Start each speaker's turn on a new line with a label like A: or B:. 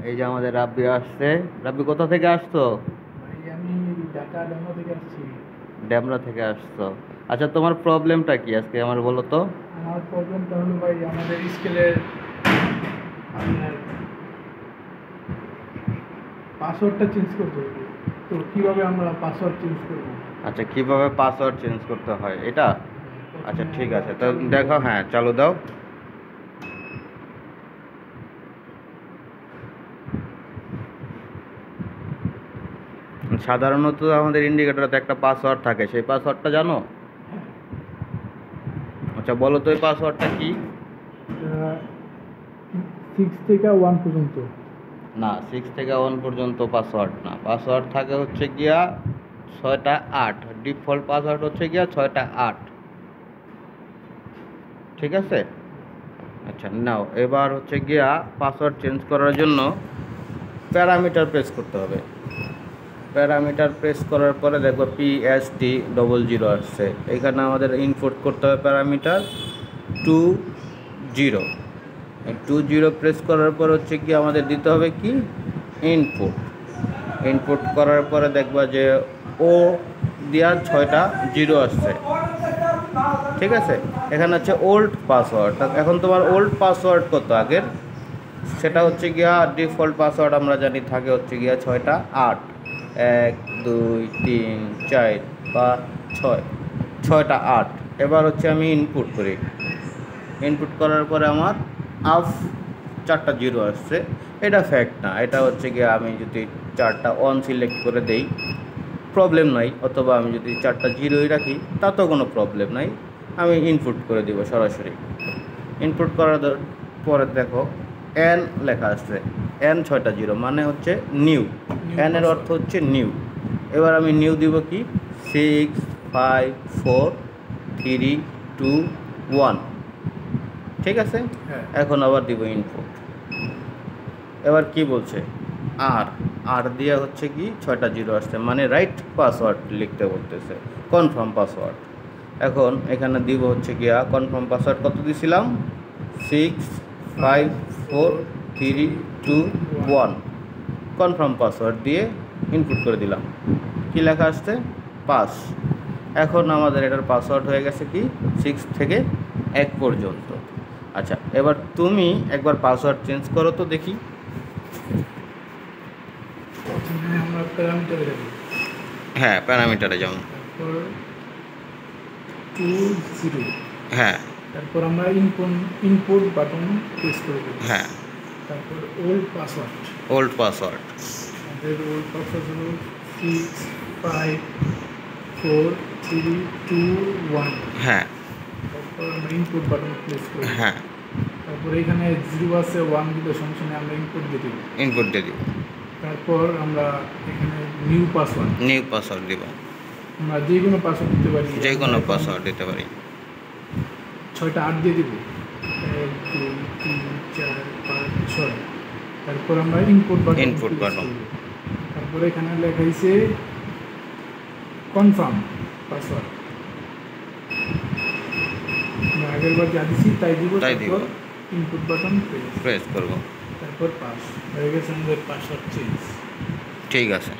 A: এই যে আমাদের রাব্বি আসছে। রাব্বি কোথা থেকে আসছো?
B: ভাই আমি ঢাকা ডেমো থেকে আসছি।
A: ড্যামরা থেকে আসছো। আচ্ছা, তোমার প্রবলেমটা কি আজকে আমার বলো তো।
B: আমার প্রবলেমটা হলো ভাই আমাদের স্কেলের আপনার পাসওয়ার্ডটা চেঞ্জ করতে হবে। তো কিভাবে আমরা পাসওয়ার্ড চেঞ্জ করব?
A: আচ্ছা, কিভাবে পাসওয়ার্ড চেঞ্জ করতে হয় এটা? আচ্ছা
B: প্রথমে
A: ঠিক
B: আমরা
A: আছে, তো
B: চালু দিব।
A: দেখো, হ্যাঁ চালু দাও। সাধারণত আমাদের ইন্ডিকেটরে একটা পাসওয়ার্ড থাকে, সেই পাসওয়ার্ডটা জানো? আচ্ছা বলো তো, এই পাসওয়ার্ডটা কি?
B: 6 থেকে 1 পর্যন্ত।
A: না, 6 থেকে 1 পর্যন্ত পাসওয়ার্ড না। পাসওয়ার্ড থাকে হচ্ছে গিয়া 6টা 8। ডিফল্ট পাসওয়ার্ড হচ্ছে গিয়া 6টা 8। ঠিক আছে। আচ্ছা নাও, এবার হচ্ছে গিয়া পাসওয়ার্ড চেঞ্জ করার জন্য প্যারামিটার প্রেস করতে হবে। প্যারামিটার প্রেস করার পরে দেখবো PSD00 আসছে। এখানে আমাদের ইনপুট করতে হবে প্যারামিটার 20। 20 প্রেস করার পর হচ্ছে কি আমাদের দিতে হবে কি ইনপুট। ইনপুট করার পরে দেখবা যে ও দেওয়ার 6টা 0 আসছে। ঠিক আছে, এখানে হচ্ছে ওল্ড পাসওয়ার্ড। এখন তোমার ওল্ড পাসওয়ার্ড কত আগের, সেটা হচ্ছে গিয়া ডিফল্ট পাসওয়ার্ড আমরা জানি থাকে হচ্ছে গিয়া 6টা 8। 1 2 3 4 5 6, 6টা 8। এবার হচ্ছে আমি ইনপুট করি। ইনপুট করার পরে আমার আফ 4টা 0 আসছে। এটা ফ্যাক্ট না, এটা হচ্ছে গিয়ে আমি যদি 4টা 1 সিলেক্ট করে দেই প্রবলেম নাই, অথবা আমি যদি 4টা 0ই রাখি তাতেও কোনো প্রবলেম নাই। আমি ইনপুট করে দিব সরাসরি। ইনপুট করার পরে দেখো এন লেখা আসছে। এন 6টা 0 মানে হচ্ছে নিউ। এন এর অর্থ হচ্ছে নিউ। এবার আমি নিউ দিব কি 6 5 4 3 2 1। ঠিক আছে,
B: হ্যাঁ।
A: এখন আবার দিব ইনপুট। এবার কি বলছে আর আর দিয়ে হচ্ছে কি 6টা 0 আসছে, মানে রাইট পাসওয়ার্ড লিখতে বলতেছে, কনফার্ম পাসওয়ার্ড। এখন এখানে দিব হচ্ছে গিয়া কনফার্ম পাসওয়ার্ড কত দিছিলাম 6 5 4 3 2 1। কনফার্ম পাসওয়ার্ড দিয়ে ইনপুট করে দিলাম। কি লেখা আসছে পাস। এখন আমাদের এটার পাসওয়ার্ড হয়ে গেছে কি 6 থেকে 1 পর্যন্ত। আচ্ছা, এবার তুমি একবার পাসওয়ার্ড চেঞ্জ করো তো দেখি।
B: প্রথমে আমরা প্যারামিটারে যাব।
A: হ্যাঁ, প্যারামিটারে যাও।
B: তারপর 20।
A: হ্যাঁ
B: তারপর আমরা ইনপুট বাটন প্রেস করব।
A: হ্যাঁ,
B: তারপর ওল্ড পাসওয়ার্ড।
A: Old password.
B: আমাদের ওল্ড পাসওয়ার্ড হলো 6 5 4 3 2 1।
A: হ্যাঁ
B: তারপর আমরা ইনপুট বাটন প্রেস করব।
A: হ্যাঁ,
B: তারপর এখানে 0 আছে 1 দিলে সমস্যা নেই, আমরা ইনপুট দিয়ে দিব।
A: ইনপুট দিয়ে দিব।
B: তারপর আমরা এখানে নিউ পাসওয়ার্ড,
A: নিউ পাসওয়ার্ড দিব।
B: আমরা যে কোনো পাসওয়ার্ড দিতে পারি।
A: যে কোনো পাসওয়ার্ড দিতে পারি।
B: 6টা 8 দিয়ে দিব। 1 2 3 4 5 6। তারপর আমরা ইনপুট বাটন। তারপর এখানে লেখা হয়েছে কনফার্ম পাসওয়ার্ড। আমরা আগের বার যা দিছি তাই দিব। ইনপুট বাটন
A: প্রেস করব।
B: তারপর পাস হয়ে গেছে আমাদের পাসওয়ার্ড চেঞ্জ।
A: ঠিক আছে।